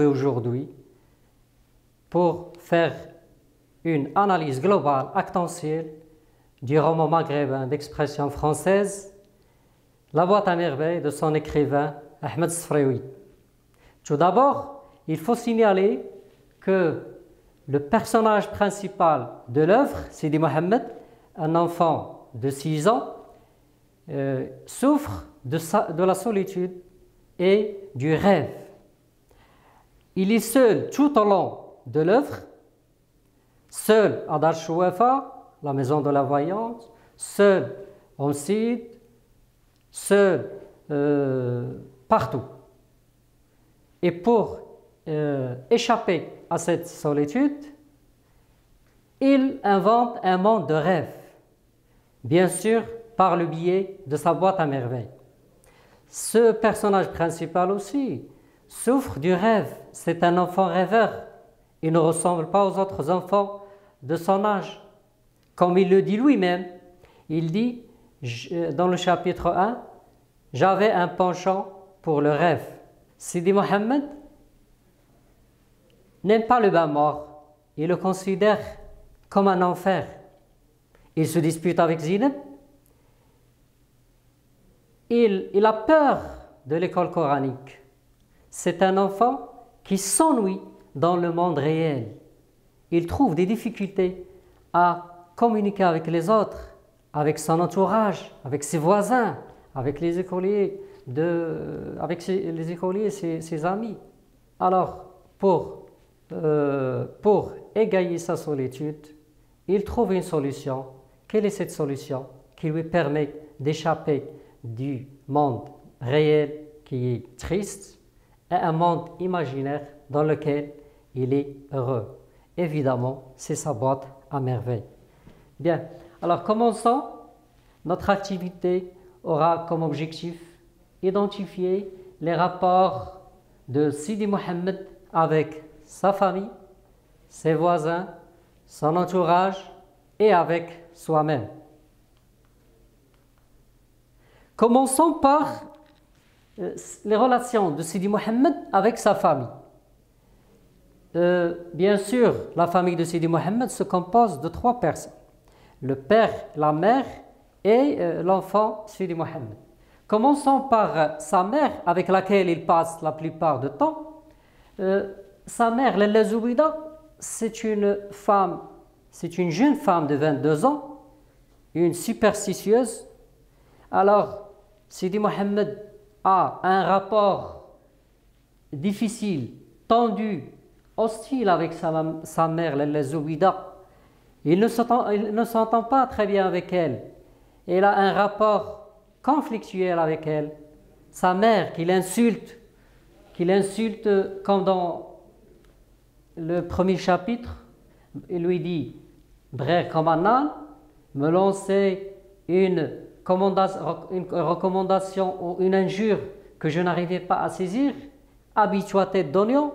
trouver aujourd'hui pour faire une analyse globale, actentielle, du roman maghrébin d'expression française, La boîte à merveilles de son écrivain Ahmed Sfraoui. Tout d'abord, il faut signaler que le personnage principal de l'œuvre, Sidi Mohammed, un enfant de 6 ans, souffre de la solitude et du rêve. Il est seul tout au long de l'œuvre, seul à Dar Chouafa, la maison de la voyance, seul en Cid, seul partout. Et pour échapper à cette solitude, il invente un monde de rêve, bien sûr par le biais de sa boîte à merveilles. Ce personnage principal aussi souffre du rêve. C'est un enfant rêveur. Il ne ressemble pas aux autres enfants de son âge. Comme il le dit lui-même, il dit dans le chapitre 1, « J'avais un penchant pour le rêve ». Sidi Mohammed n'aime pas le bain mort. Il le considère comme un enfer. Il se dispute avec Zineb. Il a peur de l'école coranique. C'est un enfant qui s'ennuie dans le monde réel. Il trouve des difficultés à communiquer avec les autres, avec son entourage, avec ses voisins, avec les écoliers, ses amis. Alors, pour égayer sa solitude, il trouve une solution. Quelle est cette solution qui lui permet d'échapper du monde réel qui est triste à un monde imaginaire dans lequel il est heureux? Évidemment, c'est sa boîte à merveilles. Bien, alors commençons. Notre activité aura comme objectif identifier les rapports de Sidi Mohammed avec sa famille, ses voisins, son entourage et avec soi-même. Commençons par les relations de Sidi Mohammed avec sa famille. Bien sûr, la famille de Sidi Mohammed se compose de 3 personnes. Le père, la mère et l'enfant Sidi Mohammed. Commençons par sa mère avec laquelle il passe la plupart du temps. Sa mère, Lalla Zoubida, c'est une jeune femme de 22 ans, une superstitieuse. Alors, Sidi Mohammed a un rapport difficile, tendu, hostile avec sa mère, Lalla Zoubida. Il ne s'entend pas très bien avec elle. Il a un rapport conflictuel avec elle. Sa mère qu'il insulte comme dans le premier chapitre, il lui dit « Brère comme un âne, me lancer une recommandation ou une injure que je n'arrivais pas à saisir, habille-toi tête d'oignon ».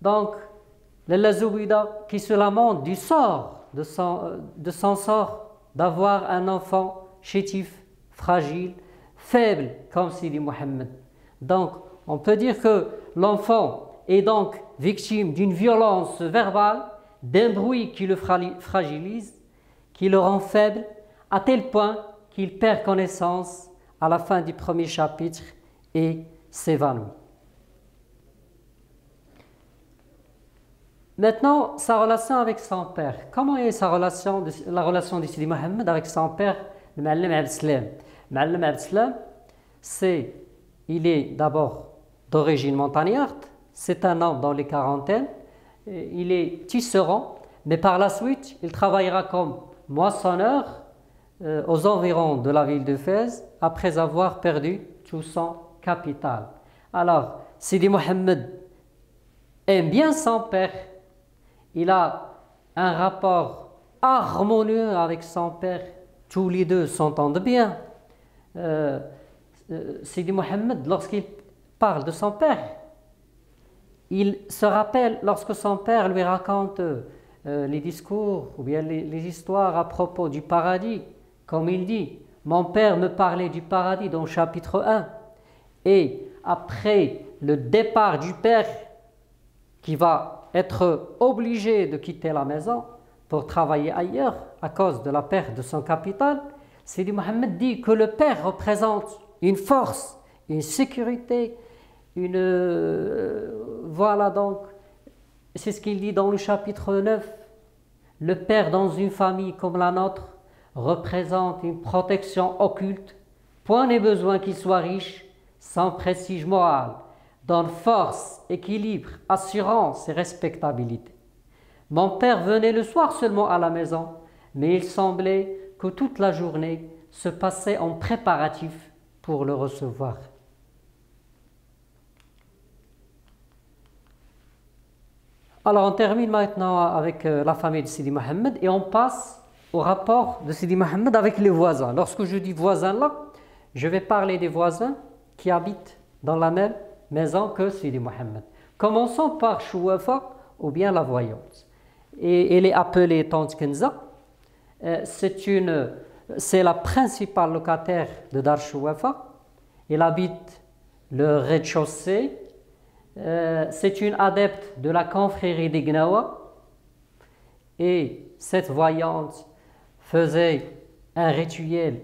Donc, Lalla Zoubida qui se lamente du sort, de son sort, d'avoir un enfant chétif, fragile, faible comme Sidi Mohammed. Donc, on peut dire que l'enfant est donc victime d'une violence verbale, d'un bruit qui le fragilise, qui le rend faible, à tel point qu'il perd connaissance à la fin du premier chapitre et s'évanouit. Maintenant, sa relation avec son père. Comment est la relation de Sidi Mohammed avec son père, le Ma'allim Abdeslam? Ma'allim Abdeslam, il est d'abord d'origine montagnarde, c'est un homme dans les quarantaines, il est tisserand, mais par la suite, il travaillera comme moissonneur aux environs de la ville de Fès, après avoir perdu tout son capital. Alors, Sidi Mohammed aime bien son père. Il a un rapport harmonieux avec son père. Tous les deux s'entendent bien. Sidi Mohammed, lorsqu'il parle de son père, il se rappelle lorsque son père lui raconte les discours ou bien les histoires à propos du paradis. Comme il dit, mon père me parlait du paradis dans le chapitre 1. Et après le départ du père, qui va être obligé de quitter la maison pour travailler ailleurs à cause de la perte de son capital, Sidi Mohammed dit que le père représente une force, une sécurité, voilà donc, c'est ce qu'il dit dans le chapitre 9. Le père dans une famille comme la nôtre représente une protection occulte, point n'est besoin qu'il soit riche, sans prestige moral, donne force, équilibre, assurance et respectabilité. Mon père venait le soir seulement à la maison, mais il semblait que toute la journée se passait en préparatif pour le recevoir. Alors on termine maintenant avec la famille de Sidi Mohammed et on passe au rapport de Sidi Mohammed avec les voisins. Lorsque je dis voisins là, je vais parler des voisins qui habitent dans la même maison que Sidi Mohammed. Commençons par Chouafa ou bien la voyante. Et elle est appelée Tante Kenza. C'est la principale locataire de Dar Chouafa. Elle habite le rez-de-chaussée. C'est une adepte de la confrérie des Gnawa. Et cette voyante faisait un rituel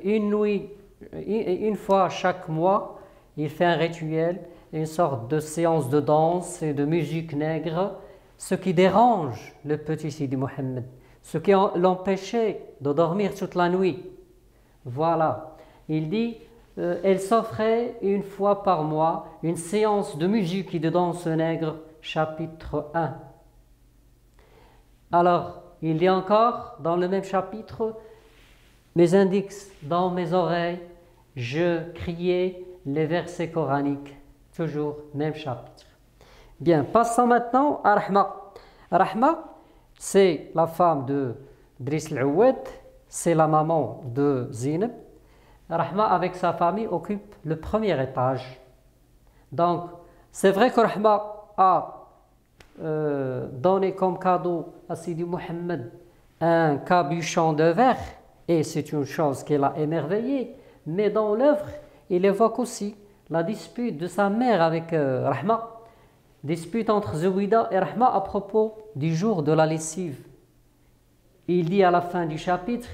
une fois chaque mois. Il fait un rituel, une sorte de séance de danse et de musique nègre, ce qui dérange le petit Sidi Mohammed, ce qui l'empêchait de dormir toute la nuit. Voilà, il dit, elle s'offrait une fois par mois une séance de musique et de danse nègre, chapitre 1. Alors, il dit encore, dans le même chapitre, mes index dans mes oreilles, je criais les versets coraniques, toujours même chapitre. Bien, passons maintenant à Rahma. Rahma, c'est la femme de Driss al-Oued, c'est la maman de Zineb. Rahma, avec sa famille, occupe le premier étage. Donc, c'est vrai que Rahma a donné comme cadeau à Sidi Mohammed un capuchon de verre, et c'est une chose qui l'a émerveillé, mais dans l'œuvre, il évoque aussi la dispute de sa mère avec Rahma, dispute entre Zouida et Rahma à propos du jour de la lessive. Il dit à la fin du chapitre,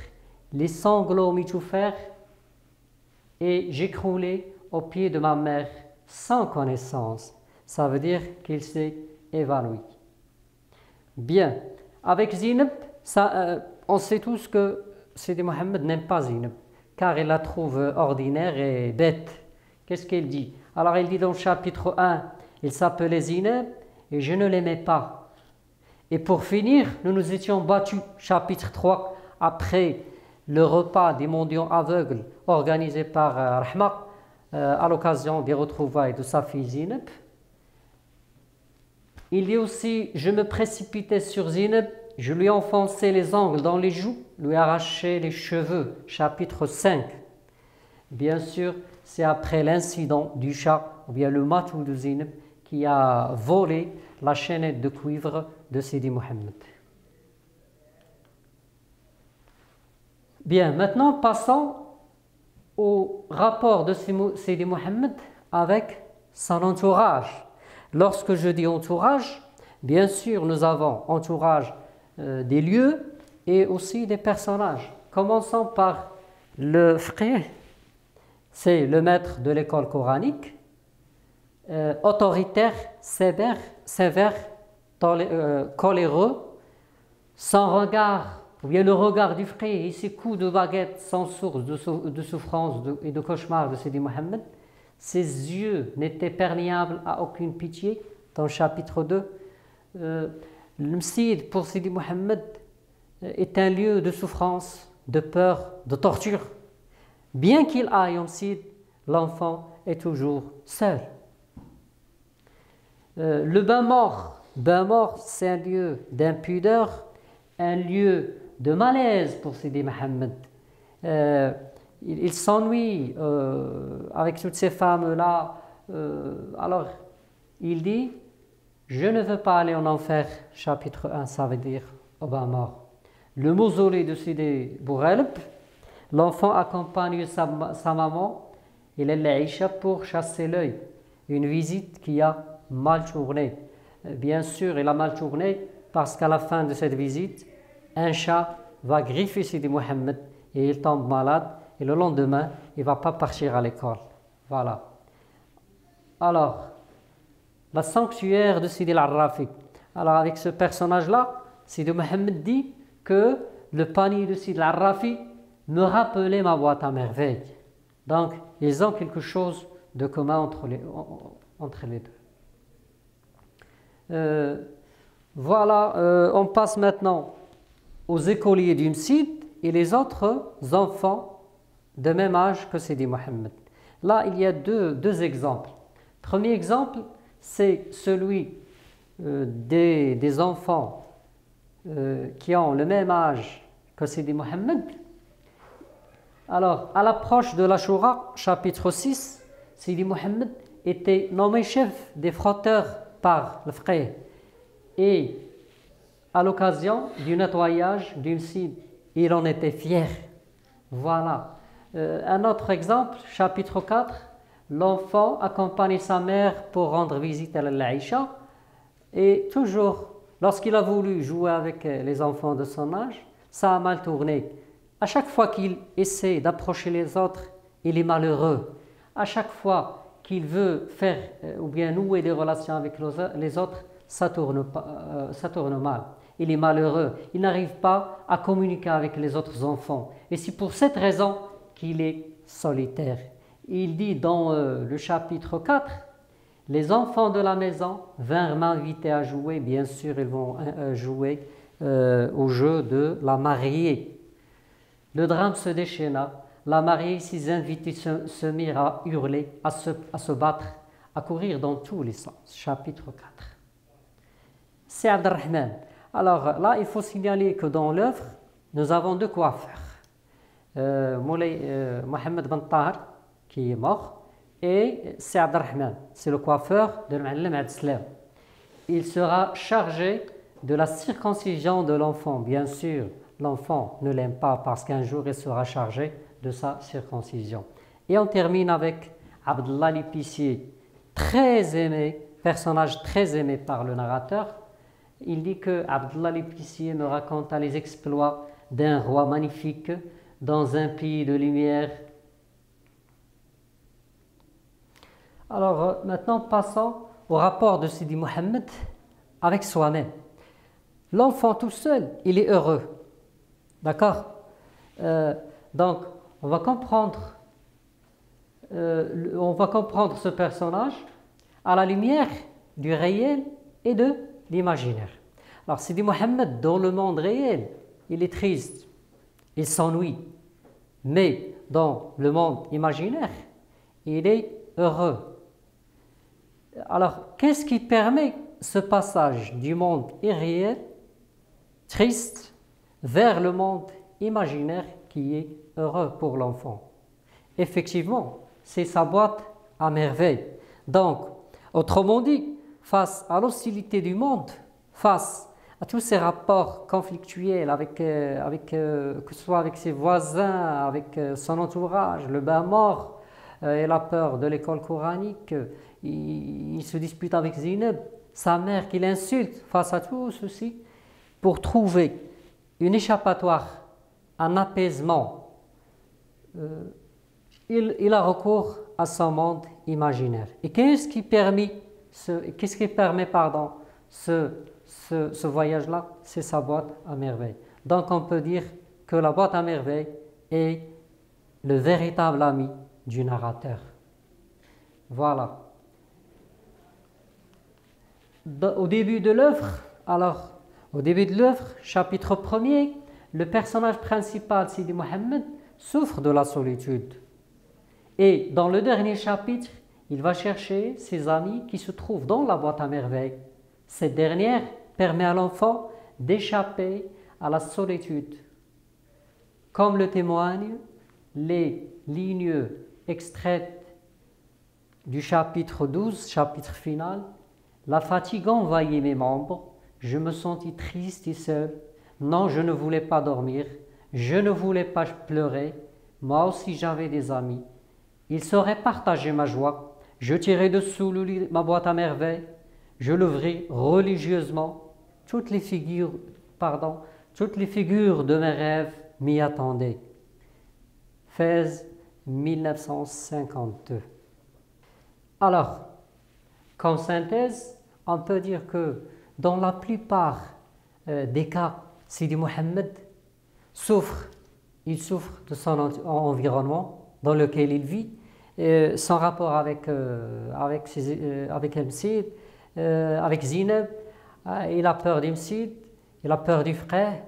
les sanglots m'y touffèrent et j'écroulai aux pieds de ma mère sans connaissance. Ça veut dire qu'il s'est évanoui. Bien, avec Zineb, on sait tous que Sidi Mohammed n'aime pas Zineb, car il la trouve ordinaire et bête. Qu'est-ce qu'il dit? Alors il dit dans le chapitre 1, il s'appelait Zineb et je ne l'aimais pas. Et pour finir, nous nous étions battus, chapitre 3, après le repas des mendiants aveugles organisé par Rahma à l'occasion des retrouvailles de sa fille Zineb. Il dit aussi, je me précipitais sur Zineb, je lui enfonçais les ongles dans les joues, lui arrachais les cheveux, chapitre 5. Bien sûr, c'est après l'incident du chat, ou bien le matou de Zineb, qui a volé la chaînette de cuivre de Sidi Mohammed. Bien, maintenant passons au rapport de Sidi Mohammed avec son entourage. Lorsque je dis entourage, bien sûr, nous avons entourage des lieux et aussi des personnages. Commençons par le frère, c'est le maître de l'école coranique, autoritaire, sévère, coléreux, sans regard, ou bien le regard du frère et ses coups de baguette sans source de souffrance et de cauchemar de Sidi Mohammed. Ses yeux n'étaient perméables à aucune pitié. Dans le chapitre 2, le Msid pour Sidi Mohammed est un lieu de souffrance, de peur, de torture. Bien qu'il aille au Msid, l'enfant est toujours seul. Le bain mort, c'est un lieu d'impudeur, un lieu de malaise pour Sidi Mohammed. Il s'ennuie avec toutes ces femmes-là. Alors, il dit, je ne veux pas aller en enfer, chapitre 1, ça veut dire au bain mort. Le mausolée de Sidi Bourelb, l'enfant accompagne sa maman, il est l'Aïcha pour chasser l'œil. Une visite qui a mal tourné. Bien sûr, il a mal tourné parce qu'à la fin de cette visite, un chat va griffer Sidi Mohammed et il tombe malade. Et le lendemain, il ne va pas partir à l'école. Voilà. Alors, la sanctuaire de Sidi al-Arrafi. Alors, avec ce personnage-là, Sidi Mohammed dit que le panier de Sidi al-Arrafi me rappelait ma boîte à merveilles. Donc, ils ont quelque chose de commun entre les deux. Voilà, on passe maintenant aux écoliers d'une site et les autres enfants de même âge que Sidi Mohammed. Là, il y a deux exemples. Premier exemple, c'est celui des enfants qui ont le même âge que Sidi Mohammed. Alors, à l'approche de l'Ashura, chapitre 6, Sidi Mohammed était nommé chef des frotteurs par le frère. Et à l'occasion du nettoyage d'une site, il en était fier. Voilà. Un autre exemple, chapitre 4, l'enfant accompagne sa mère pour rendre visite à l'Aïcha. Et toujours, lorsqu'il a voulu jouer avec les enfants de son âge, ça a mal tourné. À chaque fois qu'il essaie d'approcher les autres, il est malheureux. À chaque fois qu'il veut faire ou bien nouer des relations avec les autres, ça tourne mal. Il est malheureux. Il n'arrive pas à communiquer avec les autres enfants. Et c'est pour cette raison qu'il est solitaire. Il dit dans le chapitre 4, « Les enfants de la maison vinrent m'inviter à jouer. » Bien sûr, ils vont jouer au jeu de la mariée. Le drame se déchaîna. La mariée, ses invités se mirent à hurler, à se battre, à courir dans tous les sens. Chapitre 4. C'est Abdelrahman. Alors là, il faut signaler que dans l'œuvre, nous avons deux coiffeurs. Mohamed Ben Tahar, qui est mort, et c'est Abdelrahman, c'est le coiffeur de Ma'alem Abdeslam. Il sera chargé de la circoncision de l'enfant. Bien sûr, l'enfant ne l'aime pas parce qu'un jour il sera chargé de sa circoncision. Et on termine avec Abdallah l'épicier, très aimé, personnage très aimé par le narrateur. Il dit que Abdallah l'épicier me raconta les exploits d'un roi magnifique dans un pays de lumière. Alors maintenant passons au rapport de Sidi Mohammed avec soi-même. L'enfant tout seul, il est heureux. D'accord? Donc on va comprendre ce personnage à la lumière du réel et de l'imaginaire. Alors Sidi Mohammed, dans le monde réel, il est triste, il s'ennuie. Mais dans le monde imaginaire, il est heureux. Alors, qu'est-ce qui permet ce passage du monde irréel, triste, vers le monde imaginaire qui est heureux pour l'enfant? Effectivement, c'est sa boîte à merveille. Donc, autrement dit, face à l'hostilité du monde, face à tous ces rapports conflictuels que ce soit avec ses voisins, avec son entourage, le bain mort et la peur de l'école coranique, il se dispute avec Zineb, sa mère qui l'insulte. Face à tout ceci, pour trouver une échappatoire, un apaisement, il a recours à son monde imaginaire. Et qu'est-ce qui permet ce voyage-là? C'est sa boîte à merveille. Donc on peut dire que la boîte à merveille est le véritable ami du narrateur. Voilà. Au début de l'œuvre, chapitre 1er, le personnage principal, Sidi Mohammed, souffre de la solitude. Et dans le dernier chapitre, il va chercher ses amis qui se trouvent dans la boîte à merveille. Cette dernière permet à l'enfant d'échapper à la solitude. Comme le témoignent les lignes extraites du chapitre 12, chapitre final. La fatigue envahit mes membres, je me sentis triste et seul. Non, je ne voulais pas dormir, je ne voulais pas pleurer. Moi aussi j'avais des amis. Ils sauraient partager ma joie. Je tirais dessous le lit ma boîte à merveille. Je l'ouvris religieusement. Toutes les figures de mes rêves m'y attendaient. Fès 1952. Alors, comme synthèse, on peut dire que dans la plupart des cas, Sidi Mohammed il souffre de son environnement dans lequel il vit, son rapport avec Msid, avec Zineb, il a peur d'Msid, il a peur du frère,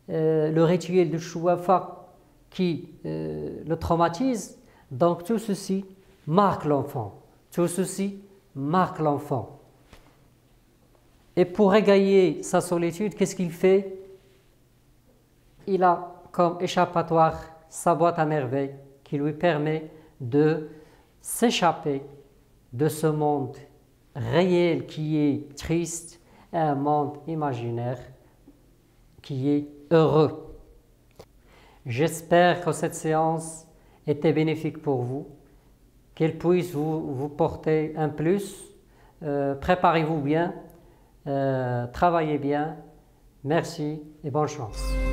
le rituel de Chouafa qui le traumatise. Donc tout ceci marque l'enfant. Tout ceci marque l'enfant. Et pour égayer sa solitude, qu'est-ce qu'il fait? Il a comme échappatoire sa boîte à merveilles qui lui permet de s'échapper de ce monde réel qui est triste et un monde imaginaire qui est heureux. J'espère que cette séance était bénéfique pour vous, qu'elle puisse vous porter un plus. Préparez-vous bien, travaillez bien. Merci et bonne chance.